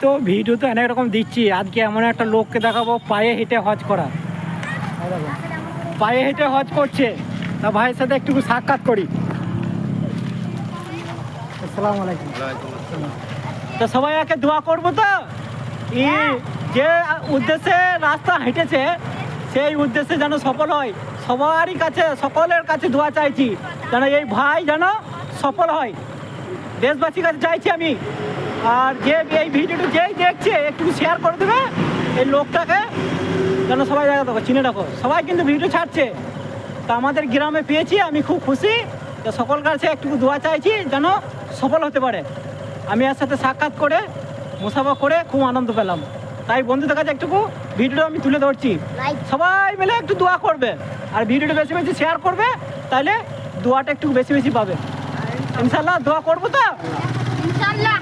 তো ভিডিও তো অনেক রকম দিচ্ছি। আজকে এমন একটা লোককে দেখাবো পায়ে হেঁটে হজ করা। পায়ে হেঁটে হজ করছে, তা ভাইয়ের সাথে একটু সাক্ষাৎ করি। আসসালামু আলাইকুম। তো সবাই একে দোয়া করবো তো যে উদ্দেশ্যে রাস্তা হেঁটেছে সেই উদ্দেশ্যে যেন সফল হয়। সবারই কাছে, সকলের কাছে দোয়া চাইছি যেন এই ভাই যেন সফল হয়। দেশবাসীর কাছে চাইছি আমি। আর যে এই ভিডিওটা যেই দেখছে একটু শেয়ার করে দেবে এই লোকটাকে, যেন সবাই দেখা দেখো, চিনে রাখো। সবাই কিন্তু ভিডিও ছাড়ছে, তা আমাদের গ্রামে পেয়েছি, আমি খুব খুশি। তো সকল কাছে একটু দোয়া চাইছি যেন সফল হতে পারে। আমি এর সাথে সাক্ষাৎ করে মুসাফা করে খুব আনন্দ পেলাম। তাই বন্ধুদের কাছে একটুকু ভিডিওটা আমি তুলে ধরছি। সবাই মিলে একটু দোয়া করবে আর ভিডিওটা বেশি বেশি শেয়ার করবে, তাহলে দোয়াটা একটু বেশি বেশি পাবে। ইনশাল্লাহ দোয়া করবো তো। ইনশাআল্লাহ।